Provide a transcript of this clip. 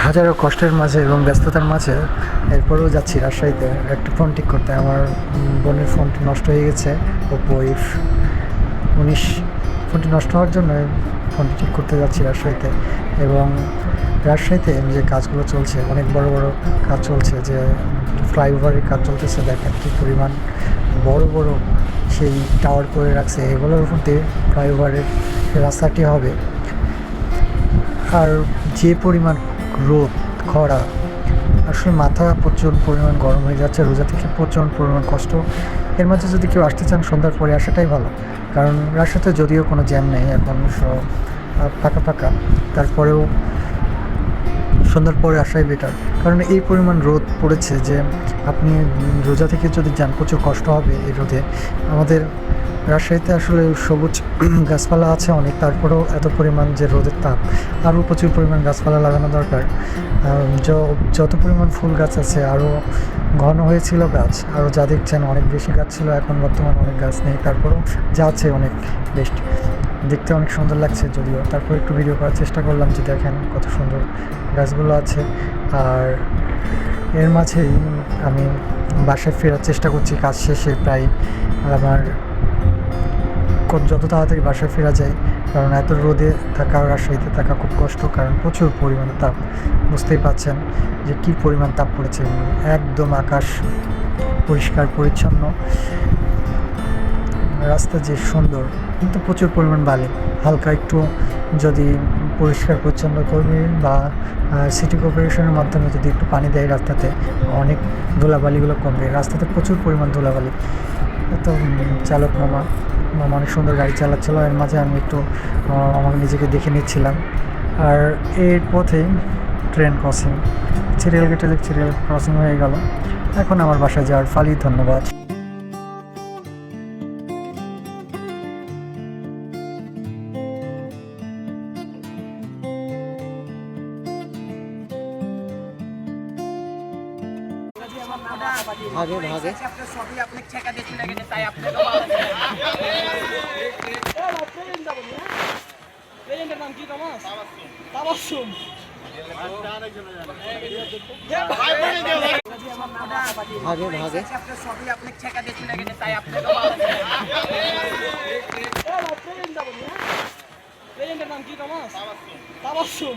হাজারো কষ্টের মাঝে এবং ব্যস্ততার মাঝে এরপরেও যাচ্ছি রাজশাহীতে একটা ফোন ঠিক করতে। আমার বোনের ফোনটি নষ্ট হয়ে গেছে, ওপো F19। ফোনটি নষ্ট হওয়ার জন্য ফোনটি ঠিক করতে যাচ্ছি রাজশাহীতে। এবং রাজশাহীতে যে কাজগুলো চলছে, অনেক বড় বড় কাজ চলছে, যে ফ্লাইওভারের কাজ চলতেছে, দেখেন কী পরিমাণ বড় বড় সেই টাওয়ার করে রাখছে। এগুলোর উপর দিয়ে ফ্লাইওভারের রাস্তাটি হবে। আর যে পরিমাণ রোদ, খরা, আসলে মাথা প্রচুর পরিমাণ গরম হয়ে যাচ্ছে। রোজা থেকে প্রচুর পরিমাণ কষ্ট। এর মাঝে যদি কেউ আসতে চান সন্ধ্যার পরে আসাটাই ভালো, কারণ রাস্তাতে যদিও কোনো জ্যাম নেই, এখন ফাঁকা ফাঁকা, তারপরেও সন্ধ্যার পরে আসাই বেটার। কারণ এই পরিমাণ রোদ পড়েছে যে আপনি রোজা থেকে যদি যান প্রচুর কষ্ট হবে এই রোদে। আমাদের রাজশাহীতে আসলে সবুজ গাছপালা আছে অনেক, তারপরেও এত পরিমাণ যে রোদের তাপ, আরও প্রচুর পরিমাণ গাছপালা লাগানো দরকার। যত পরিমাণ ফুল গাছ আছে আরও ঘন হয়েছিল গাছ, আরও যা দেখছেন অনেক বেশি গাছ ছিল, এখন বর্তমানে অনেক গাছ নেই, তারপরেও যা আছে অনেক বেস্ট, দেখতে অনেক সুন্দর লাগছে। যদিও তারপর একটু ভিডিও করার চেষ্টা করলাম, যে দেখেন কত সুন্দর গাছগুলো আছে। আর এর মাঝেই আমি বাসায় ফেরার চেষ্টা করছি কাজ শেষে প্রায়। আমার যত তাড়াতাড়ি বাসায় ফেরা যায়, কারণ এত রোদে থাকা, রাজশাহীতে থাকা খুব কষ্ট, কারণ প্রচুর পরিমাণ তাপ। বুঝতেই পাচ্ছেন যে কী পরিমাণ তাপ পড়েছে। একদম আকাশ পরিষ্কার পরিচ্ছন্ন, রাস্তা যে সুন্দর, কিন্তু প্রচুর পরিমাণ বালি। হালকা একটু যদি পরিষ্কার পরিচ্ছন্ন কর্মী বা সিটি কর্পোরেশনের মাধ্যমে যদি একটু পানি দেয় রাস্তাতে, অনেক ধুলাবালিগুলো কমবে। রাস্তাতে প্রচুর পরিমাণ ধুলাবালি। তো চালক মামা অনেক সুন্দর গাড়ি চালাচ্ছিল, এর মাঝে আমি একটু আমার নিজেকে দেখে নিচ্ছিলাম। আর এর পথেই ট্রেন ক্রসিং, সিরিয়াল ক্রসিং হয়ে গেল। এখন আমার বাসায় যাওয়ার ফালি। ধন্যবাদ। ভাগে ভাগে সবই আপনি ঠেকা দিয়ে চলে গেছে, তাই আপনি ট্রেনের নাম কি তোমার? তাবাসসুম। ভাগে ভাগে সবই আপনি ঠেকা দিয়ে চলে গেছে, তাই আপনি ট্রেনের নাম কি তোমার? তাবাসসুম।